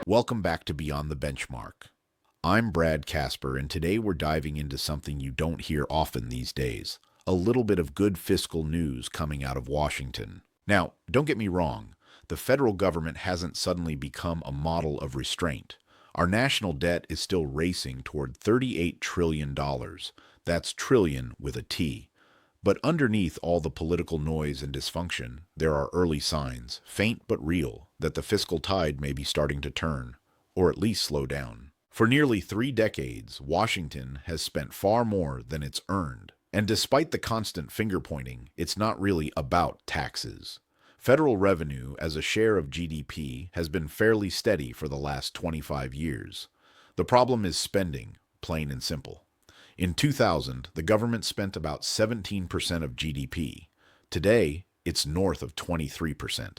Welcome back to Beyond the Benchmark. I'm Brad Kasper, and today we're diving into something you don't hear often these days, a little bit of good fiscal news coming out of Washington. Now, don't get me wrong, the federal government hasn't suddenly become a model of restraint. Our national debt is still racing toward $38 trillion. That's trillion with a T. But underneath all the political noise and dysfunction, there are early signs, faint but real, that the fiscal tide may be starting to turn, or at least slow down. For nearly 3 decades, Washington has spent far more than it's earned. And despite the constant finger-pointing, it's not really about taxes. Federal revenue as a share of GDP has been fairly steady for the last 25 years. The problem is spending, plain and simple. In 2000, the government spent about 17% of GDP. Today, it's north of 23%.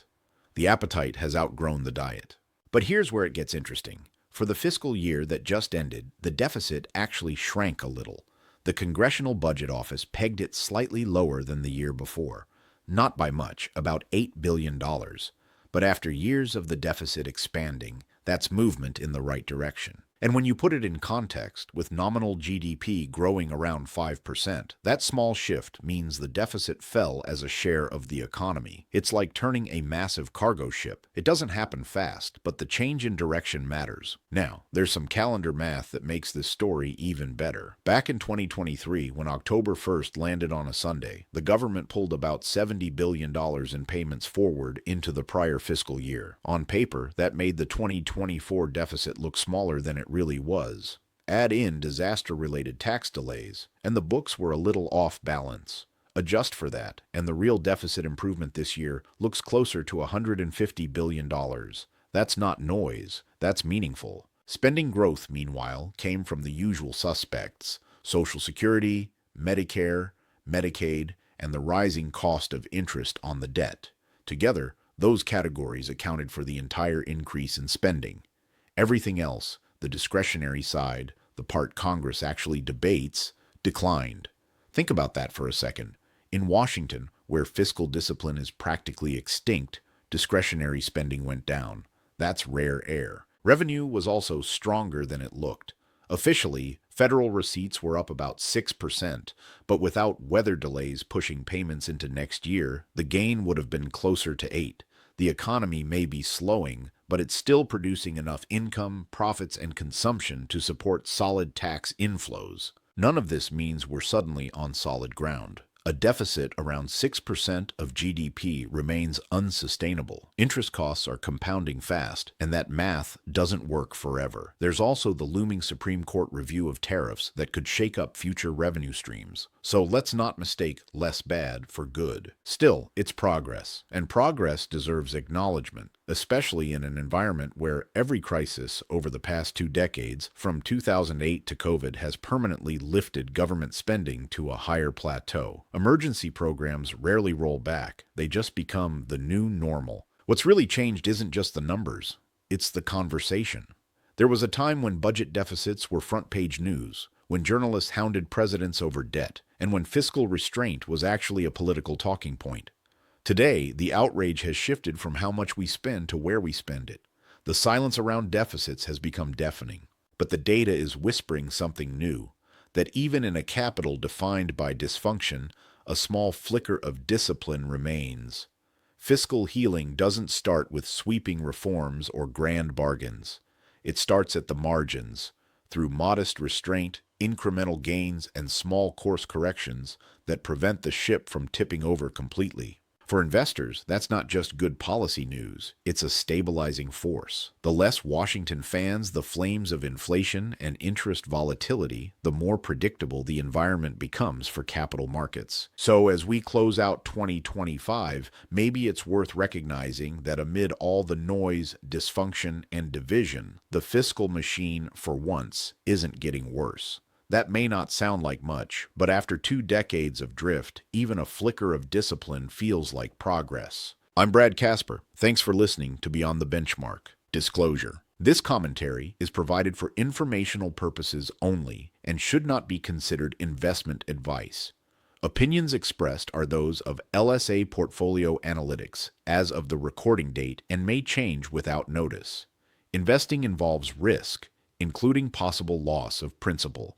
The appetite has outgrown the diet. But here's where it gets interesting. For the fiscal year that just ended, the deficit actually shrank a little. The Congressional Budget Office pegged it slightly lower than the year before. Not by much, about $8 billion. But after years of the deficit expanding, that's movement in the right direction. And when you put it in context, with nominal GDP growing around 5%, that small shift means the deficit fell as a share of the economy. It's like turning a massive cargo ship. It doesn't happen fast, but the change in direction matters. Now, there's some calendar math that makes this story even better. Back in 2023, when October 1st landed on a Sunday, the government pulled about $70 billion in payments forward into the prior fiscal year. On paper, that made the 2024 deficit look smaller than it really was. Add in disaster-related tax delays, and the books were a little off balance. Adjust for that, and the real deficit improvement this year looks closer to $150 billion. That's not noise, that's meaningful. Spending growth, meanwhile, came from the usual suspects: Social Security, Medicare, Medicaid, and the rising cost of interest on the debt. Together, those categories accounted for the entire increase in spending. Everything else, the discretionary side, the part Congress actually debates, declined. Think about that for a second. In Washington, where fiscal discipline is practically extinct, discretionary spending went down. That's rare air. Revenue was also stronger than it looked. Officially, federal receipts were up about 6%, but without weather delays pushing payments into next year, the gain would have been closer to 8%. The economy may be slowing, but it's still producing enough income, profits, and consumption to support solid tax inflows. None of this means we're suddenly on solid ground. A deficit around 6% of GDP remains unsustainable. Interest costs are compounding fast, and that math doesn't work forever. There's also the looming Supreme Court review of tariffs that could shake up future revenue streams. So let's not mistake less bad for good. Still, it's progress, and progress deserves acknowledgement, especially in an environment where every crisis over the past 2 decades, from 2008 to COVID, has permanently lifted government spending to a higher plateau. Emergency programs rarely roll back. They just become the new normal. What's really changed isn't just the numbers, it's the conversation. There was a time when budget deficits were front-page news, when journalists hounded presidents over debt, and when fiscal restraint was actually a political talking point. Today, the outrage has shifted from how much we spend to where we spend it. The silence around deficits has become deafening, but the data is whispering something new, that even in a capital defined by dysfunction, a small flicker of discipline remains. Fiscal healing doesn't start with sweeping reforms or grand bargains. It starts at the margins, through modest restraint, incremental gains, and small course corrections that prevent the ship from tipping over completely. For investors, that's not just good policy news, it's a stabilizing force. The less Washington fans the flames of inflation and interest volatility, the more predictable the environment becomes for capital markets. So as we close out 2025, maybe it's worth recognizing that amid all the noise, dysfunction, and division, the fiscal machine, for once, isn't getting worse. That may not sound like much, but after 2 decades of drift, even a flicker of discipline feels like progress. I'm Brad Kasper. Thanks for listening to Beyond the Benchmark. Disclosure: this commentary is provided for informational purposes only and should not be considered investment advice. Opinions expressed are those of LSA Portfolio Analytics as of the recording date and may change without notice. Investing involves risk, including possible loss of principal.